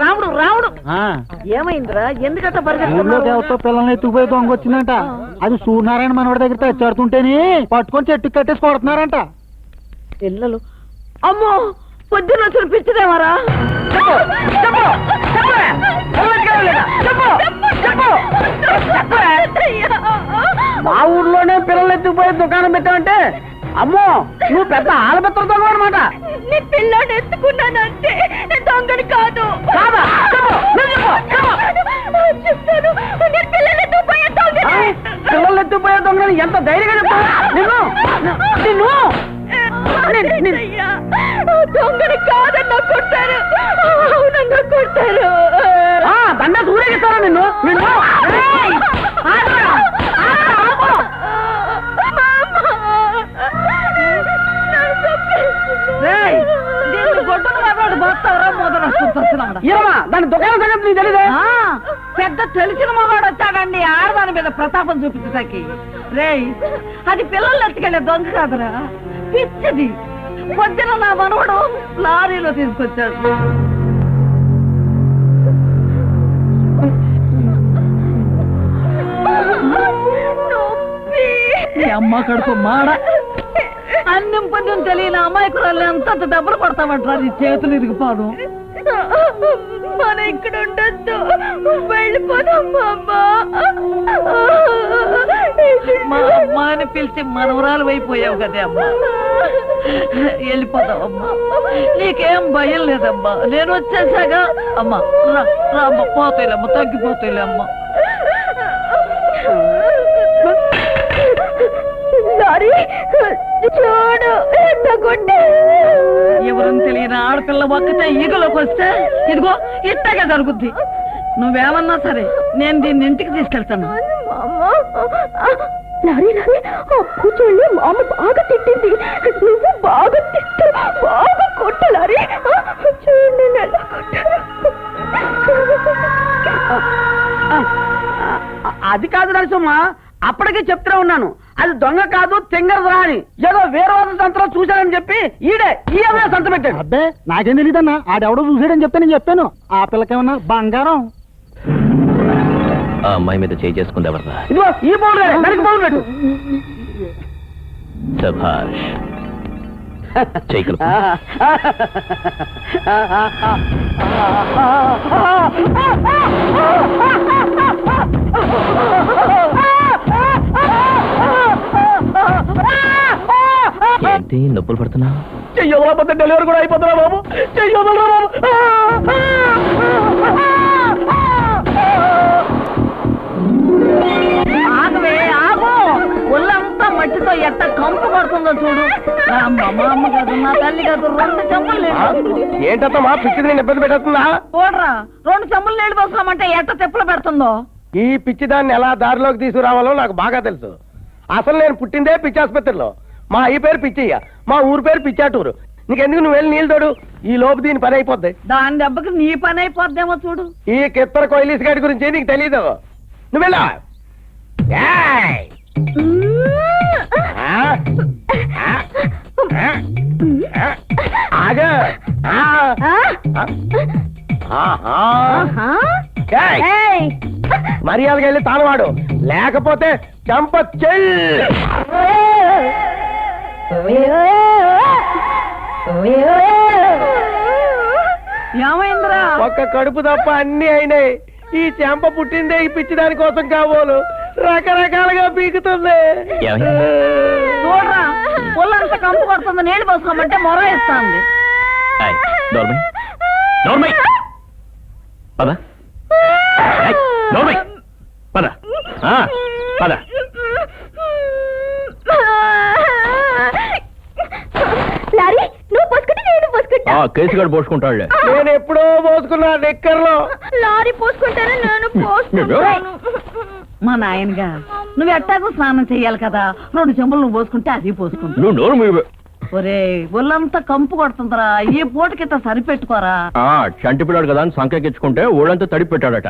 రాముడు రాముడు ఏమైందిరా? ఎందుకంటే పిల్లల్ని ఎత్తుకుపోయి దొంగ వచ్చిందంట. అది సూర్యనారాయణ మనవాడి దగ్గర తెచ్చాడుతుంటేని పట్టుకొని చెట్టు కట్టేసి కొడుతున్నారంట. పిల్లలు అమ్మో పొద్దున్న వచ్చి పిచ్చిదేమరా? మా ఊర్లోనే పిల్లలు ఎత్తుకుపోయి దుకాణం పెట్టామంటే అమ్మో నువ్వు పెద్ద ఆలబెత్తర దొంగ అనమాట. నీ పిల్లని ఎత్తుకున్నానంటే దొంగని కాదు. పిల్లలు ఎత్తుకుపోయే దొంగని ఎంత ధైర్యంగా చెప్తావు? దొంగని కాదన్నా కొట్టారు, అవునన్నా కొట్టారు. దండ సూర్యగిస్తారా నిన్ను? దాని దుకాణం సంగతి నీకు తెలీదా? పెద్ద తెలిసిన మగాడు వచ్చాడండి ఆడదాని మీద ప్రతాపం చూపించడానికి. రేయ్ అది పిల్లలు ఎత్తుకెళ్ళే దొంగ కాదురా, పిచ్చిది. పొద్దున నా మనవడు లారీలో తీసుకొచ్చాడు. అమ్మ కడుపు మాడ అన్నం పొద్దున తెలియని అమాయకురాలు ఎంత దెబ్బలు పడతామంటారా? నీ చేతులు ఇరిగిపోదు. మన ఇక్కడ ఉండొద్దు, వెళ్ళిపోదాం. మా అమ్మ అని పిలిచి మనవరాలు అయిపోయావు కదే అమ్మా. వెళ్ళిపోతావమ్మా, నీకేం భయం లేదమ్మా. నేను వచ్చేసాగా అమ్మా. రామ్మ పోతాయిలేమ్మ, తగ్గిపోతాయిలేమ్మ. చూడు ఎవరని తెలియని ఆడపిల్ల ఒక్కతే ఈగలోకి వస్తే ఇదిగో ఇట్టగా జరుగుద్ది. నువ్వేమన్నా సరే నేను దీన్ని ఇంటికి తీసుకెళ్తాను. లారీ లారీ అప్పు చూడండి, మామ బాగా తిట్టింది. నువ్వు బాగా తిట్టు, బాగా కొట్టు లారీ. చూడండి ఎలా కొట్టారు. అది కాదు నరసమ్మ, అప్పటికే చెప్తూనే ఉన్నాను అది దొంగ కాదు తెంగరదురా అని. ఏదో వేరే సంతలో చూశాడని చెప్పి ఈ అమ్మాయి సంత పెట్టాడు. అబ్బే నాకేం తెలియదన్నా, ఆడెవడో చూసాడని చెప్తే నేను చెప్పాను. ఆ పిల్లకేమన్నా బంగారం. ఆ అమ్మాయి మీద చేయి చేసుకుంది ఎవర్రా? ఇదిగో ఈ బౌల్ దానికి బౌల్ పెట్టు. శభాష్, చేయి కలుపు. ఏంటి నొప్పులు పడుతున్నా? చెయ్యకపోతే డెలివరీ కూడా అయిపోతున్నా బాబు. చెయ్యొదలరా బాబు. ఆగవే ఆగు, ఒళ్ళంతా మట్టితో ఎట్ట కంపు పడుతుందో చూడు. మా అమ్మ కాదు, నా తల్లి కాదు, 2 చెంబులు నీళ్ళు. ఏంటమ్మా పిచ్చిది నేను ఇబ్బంది పెట్టేస్తుందా? చూడరా 2 చెంబులు నీళ్లు పోసుకోమంటే ఎట్ట తెప్పులు పెడుతుందో. ఈ పిచ్చి దాన్ని ఎలా దారిలోకి తీసుకురావాలో నాకు బాగా తెలుసు. అసలు నేను పుట్టిందే పిచ్చి ఆసుపత్రిలో. మా అయ్య పేరు పిచ్చయ్య, మా ఊరు పేరు పిచ్చాటూరు. నీకెందుకు నువ్వు వెళ్ళి నీళ్ళు తోడు, ఈ లోపు దీని పని అయిపోద్ది. దాని దెబ్బకి నీ పని అయిపోద్దేమో చూడు. ఈ కిత్తర కొయిలీస్ గాడి గురించి నీకు తెలీదు. నువ్వు వెళ్ళా మర్యాదగా వెళ్ళి తానవాడు, లేకపోతే చంప చెల్. ఏమైందిరా? ఒక్క కడుపు తప్ప అన్ని అయినాయి. ఈ చెంప పుట్టిందే ఈ పిచ్చి దాని కోసం కాబోలు రకరకాలుగా పీకుతుంది. చూడరా ఒళ్ళంతా కంపు కొడుతుంది, నీళ్లు పోసుకోమంటే మొర ఇస్తుంది. లారీ నువ్వు పోసుకుంటే నేను పోసుకుంటా. కేసుగాడు పోసుకుంటాడులే. నేను ఎప్పుడో పోసుకున్నా నిక్కర్లో. లారీ పోసుకుంటాను, నేను పోసుకుంటాను. మా నాయనగా నువ్వు ఎట్టాగో స్నానం చెయ్యాలి కదా, 2 చెంబులు నువ్వు పోసుకుంటే అది పోసుకుంటా. నువ్వు నోరు మూయవే. ఒరే ఒళ్ళంతా కంపు కొడుతుందిరా, ఈ పూటకింత సరిపెట్టుకోరా. చంటి పిల్లాడు కదా అని సంకెక్కించుకుంటే ఊళ్ళంతా తడిపి పెట్టాడట.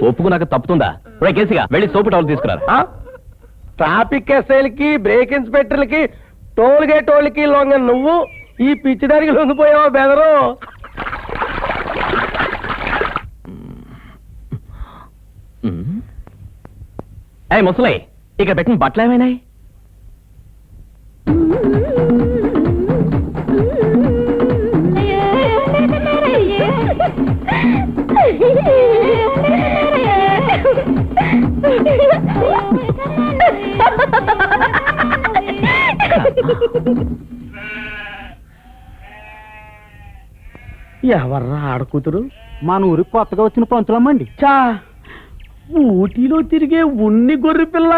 ఒప్పుకున్నాక తప్పుతుందా? కేసుగా వెళ్ళి సోపు టవల్ తీసుకురా. ట్రాఫిక్ ఎస్ఐలకి, బ్రేక్ ఇన్స్పెక్టర్లకి, టోల్ గేట్ వాళ్ళకి లొంగ నువ్వు ఈ పిచ్చిదానికి లొంగిపోయావా బెదరు? ఏయ్ ముసలై, ఇక పెట్టిన బట్టలు ఏమైనాయి? ఎవర్రా ఆడకూతురు? మన ఊరికి కొత్తగా వచ్చిన పంతులమ్మండి. చా, ఊటీలో తిరిగే ఉన్ని గొర్రె పిల్ల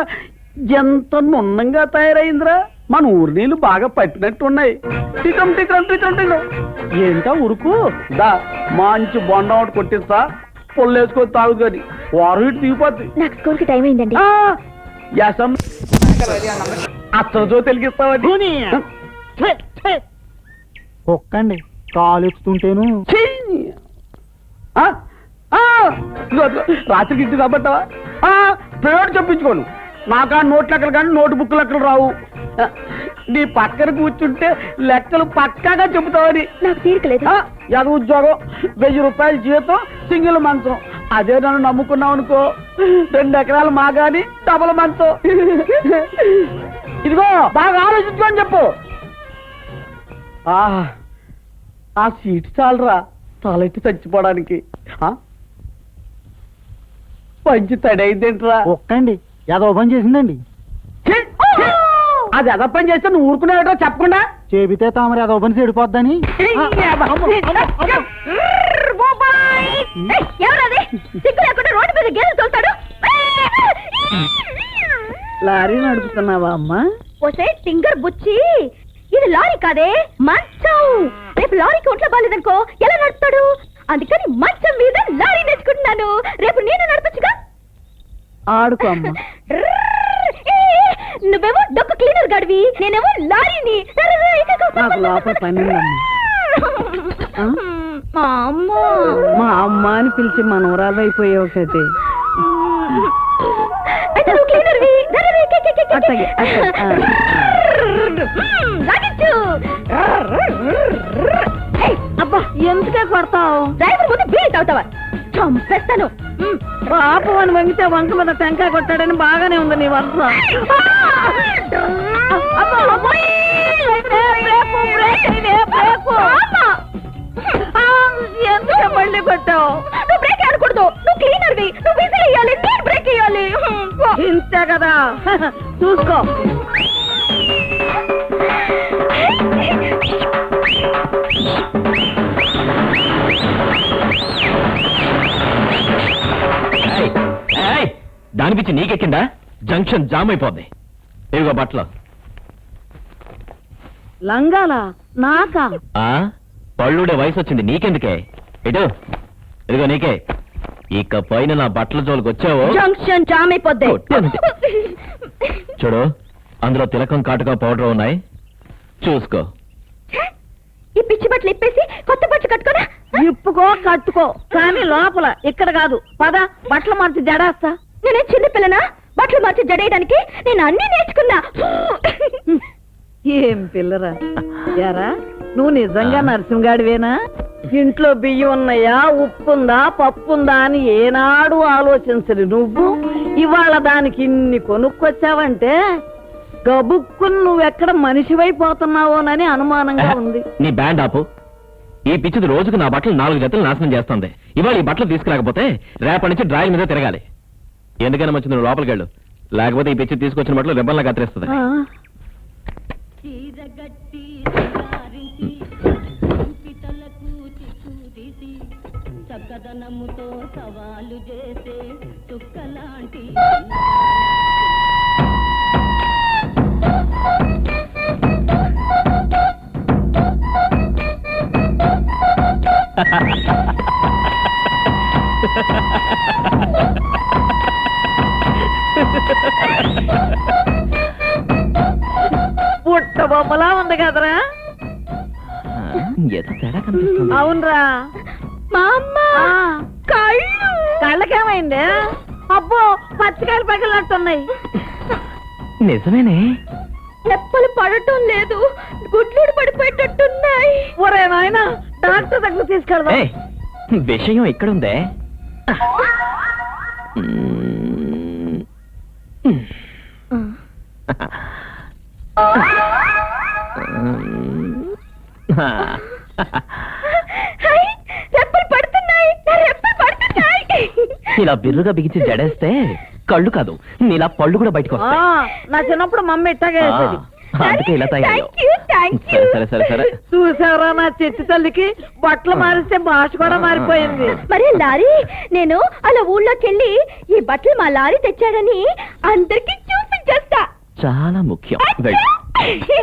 ఎంత నున్నంగా తయారైందిరా. మన ఊరి నీళ్ళు బాగా పట్టినట్టున్నాయి. టికం టికం టికం టికం. ఏంటా ఉరుకు? దా మంచి బొండం ఒకటి కొట్టిస్తా, పొల్లేసుకొని తాగుతుంది. వారు ఇటు దిగిపోద్ది. నాకు స్కూల్కి టైం అయిందండి. అత్తతో తెలిగిస్తావని ఒక్కండి కాలు ఎత్తుతుంటేను. రాత్రికి ఇంటి కాబట్టావా? ప్రైవేట్ చెప్పించుకోను. నాకా నోట్ లెక్కలు కానీ నోటు బుక్ లెక్కలు రావు. నీ పక్కన కూర్చుంటే లెక్కలు పక్కాగా చెబుతావని. నాకు తీరికలేదు. అది ఉద్యోగం, 1000 రూపాయల జీతం, సింగిల్ మంచం. అదే నన్ను నమ్ముకున్నావు అనుకో, 2 ఎకరాలు మాగాని డబల్ మంచం. ఇదిగో బాగా ఆలోచించుకొని చెప్పు. ఆ సీట్ చాలరా తలెట్టి చచ్చిపోవడానికి. పంచి తడైందేంట్రా? ఒక్కండి ఏదో పని చేసిందండి. అది ఎద పని చేస్తే నువ్వు ఊరుకునేటో చెప్పకుండా. చెబితే తామరు ఏదో పని చెడిపోద్దని. ఎవరది సిగ్గు లేకుండా రోడ్డు మీద గేదెలు తోలుతాడు? లారీ నడుపుతున్నావా అమ్మా? ఓసే టింగర్ బుచ్చి, ఇది లారీ కాదే మంచం. రేపు లారీకి ఒంట్లో బాలేదనుకో ఎలా నడుపుతాడు? అందుకని మంచం మీద లారీ నేర్చుకుంటున్నాను. రేపు నేను నడపచ్చుగా. ఆడుకో అమ్మా. నువ్వేమో డొక్కు క్లీనర్ గడివి, నేనేమో లారీని. నాకు లోపల పని ఉందమ్మా. మా అమ్మ మా అమ్మ అని పిలిచి మనవరాలు అయిపోయావు కదే. అయితే నువ్వు క్లీనర్వి. అట్టగే, అబ్బా ఎందుకే కొడతావు? డ్రైవర్ ముందు బీడి తాగుతావా? చంపేస్తాను. పాపం అని వంగితే వంక మీద టెంకాయ కొట్టాడని బాగానే ఉంది నీ వరుస. ఎందుకే మళ్ళీ కొట్టావు? నువ్వు బ్రేక్ ఆడకూడదు. నువ్వు క్లీనర్వి, నువ్వు విజిల్ వేయాలి, నేను బ్రేక్ వేయాలి. ఇంతే కదా, చూసుకో. దాని పిచ్చి నీకెక్కిందా? జంక్షన్ జామ్ అయిపోద్ది. ఇదిగో బట్టలు. లంగాలా నాకా? పళ్ళుడే వయసు వచ్చింది నీకెందుకే? ఇటు ఇదిగో నీకే. ఇక పైన నా బట్టల జోలికి వచ్చావో జంక్షన్ జామ్ అయిపోద్ది. చూడు, అందులో తిలకం కాటుగా పౌడర్ ఉన్నాయి, చూసుకో. ఈ పిచ్చి బట్టలు ఇప్పేసి కొత్త బట్టలు కట్టుకోనా? ఇప్పుకో కట్టుకో, కానీ లోపల ఇక్కడ కాదు. పద బట్టలు మార్చి జడేస్తా. నేనే చిన్న పిల్లనా బట్టలు మార్చి జడేయడానికి? నేను అన్ని నేర్చుకున్నా. ఏం పిల్లరా యారా, నువ్వు నిజంగా నరసింగాడివేనా? ఇంట్లో బియ్యం ఉన్నాయా, ఉప్పుందా, పప్పుందా అని ఏనాడు ఆలోచించరు నువ్వు. ఇవాళ దానికి ఇన్ని కొనుక్కొచ్చావంటే గబుక్కుని నువ్వెక్కడ మనిషివైపోతున్నావోనని అనుమానంగా ఉంది. నీ బ్యాండ్ ఆపు. ఈ పిచ్చిది రోజుకు నా బట్టలు 4 జతలు నాశనం చేస్తుంది. ఇవాళ ఈ బట్టలు తీసుకురాకపోతే రేపటి నుంచి డ్రాయిల మీద తిరగాలి. ఎందుకైనా మంచిది నువ్వు లోపలికి వెళ్ళు, లేకపోతే ఈ పిచ్చి తీసుకొచ్చిన బట్టలు రిబ్బన్లా కత్తిరిస్తుంది. చక్కదనముతో సవాలు చేసే చుక్కలాంటి పుట్ట బొమ్మలా ఉంది కదరా? ఏదో తేడా కనిపిస్తుంది. అవునరా. మా అమ్మ కళ్ళు. కళ్ళకేమైంది? అబ్బో పచ్చికాయలు పగిలినట్టున్నాయి. నిజమేనే. నెప్పలు పడటం లేదు, గుడ్లు పడిపోయేటట్టున్నాయి. ఒరే నాయన డాక్టర్ దగ్గర తీసుకెళ్దాం. ఏయ్, విషయం ఎక్కడుందే? హై, రెప్పలు పడుతున్నాయి, నా రెప్పలు పడుతున్నాయి. ఇలా బిర్రుగా బిగించి జడేస్తే కళ్ళు కాదు నీలా పళ్ళు కూడా బయటకు ఆ, వస్తాయి. నా చిన్నప్పుడు మమ్మీ ఇట్టగే వేసేది. అందుకే ఇలా తయారయ్యావు. Thank you, thank you. సరే సరే సరే చూసావరా నా చెట్టు తల్లికి బట్టలు మారిస్తే భాష కూడా మారిపోయింది. మరి లారీ, నేను అలా ఊళ్ళోకి వెళ్ళి ఈ బట్టలు మా లారీ తెచ్చాడని అందరికి చూపించేస్తా. చాలా ముఖ్యం. వెళ్ళు. అయ్యో.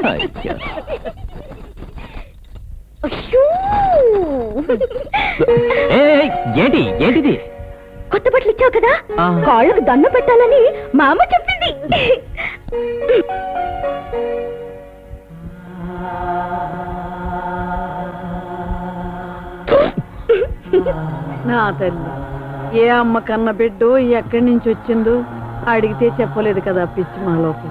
అయ్యో. ఏయ్, ఏంటి ఏంటిది? కొత్త బట్టలు ఇచ్చావు కదా, ఆ. కాళ్ళకు దండ పెట్టాలని మా అమ్మ చెప్పింది. నా తల్లి ఏ అమ్మ కన్న బిడ్డో ఎక్కడి నుంచి వచ్చిందో అడిగితే చెప్పలేదు కదా పిచ్చి మా లోపల.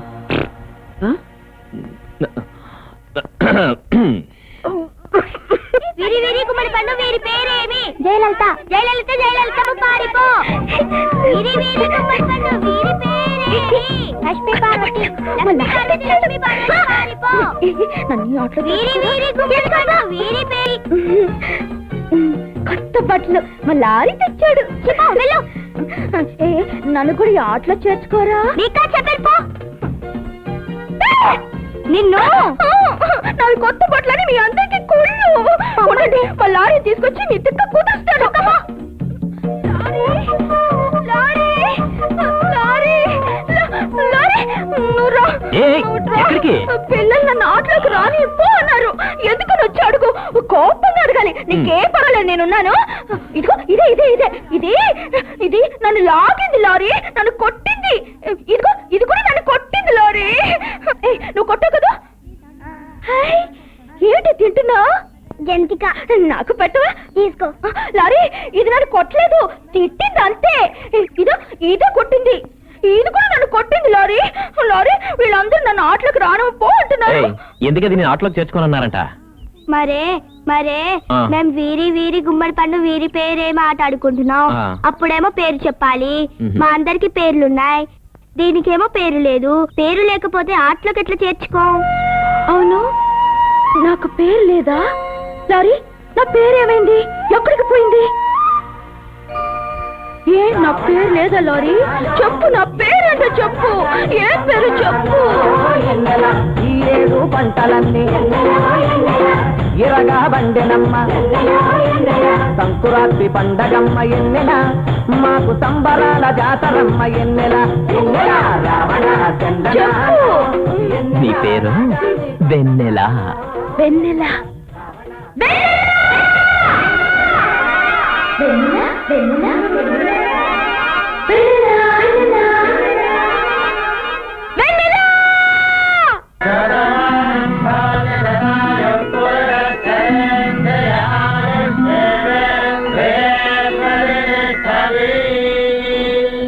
వీరి వీరి గుమ్మడి పండు వీరి పేరేమి? జయలలిత. జయలలిత జయలలిత పారిపో. వీరి వీరి గుమ్మడి పండు వీరి పేరేమి? లక్ష్మీ పార్వతి. లక్ష్మీ పార్వతి పారిపో. వీరి వీరి గుమ్మడి పండు వీరి పేరు. కొత్త బట్టలు మా లారీ తెచ్చాడు. వెళ్ళు. నన్ను కూడా ఈ ఆటలో చేర్చుకోరా? నీకా చెప్పారు. నిన్ను నావి కొత్త బట్టలని మీ అందరికి కుళ్ళు. ఉండండి, మా లారీ తీసుకొచ్చి మీ తిక్క కుదుస్తాడు. పిల్లలు నన్ను ఆటలోకి రాని పో అన్నారు. ఎందుకని వచ్చి అడుగు, కోపంగా అడగాలి. నీకే పర్వాలేదు, నేనున్నాను. ఇదిగో ఇదే ఇదే ఇదే ఇది ఇది నన్ను లాగింది లారీ, నన్ను కొట్టింది. ఇదిగో ఇది కూడా నన్ను కొట్టింది లారీ. నువ్వు కొట్టావు కదా. ఏంటి తింటున్నా? జంతిక. నాకు పెట్టవా? తీసుకో. లారీ, ఇది నన్ను కొట్టలేదు, తిట్టింది అంతే. ఇదో ఇదో కొట్టింది, ఇది కూడా నన్ను కొట్టింది లారీ. లారీ, వీళ్ళందరూ నన్ను ఆటలోకి రాను పో అంటున్నారు. ఎందుకది నేను ఆటలోకి చేర్చుకోనన్నారంట? మరే మరే ఆ. మేం వీరి వీరి గుమ్మడి పండు వీరి పేరేమో ఆట ఆడుకుంటున్నాం. ఆ. అప్పుడేమో పేరు చెప్పాలి. మ్మ్. మా అందరికి పేర్లున్నాయి, దీనికేమో పేరు లేదు. పేరు లేకపోతే ఆటలోకి ఎట్లా చేర్చుకో? అవును, నాకు పేరు లేదా? లారీ, నా పేరేమైంది? ఎక్కడికి పోయింది? ఏ నా పేరు లేదా లారీ? చెప్పు, నా పేరేంటో చెప్పు. ఏ పేరు చెప్పు. ఈ ఏడు పంటలన్నీ ఇరగా బండినమ్మ, సంకురాత్రి పండగమ్మ ఎన్నెల, మాకు సంబరాల జాతరమ్మ ఎన్నెల. రావణ చెప్పు. నీ పేరు వెన్నెల. వెన్నెల. వెన్నెల.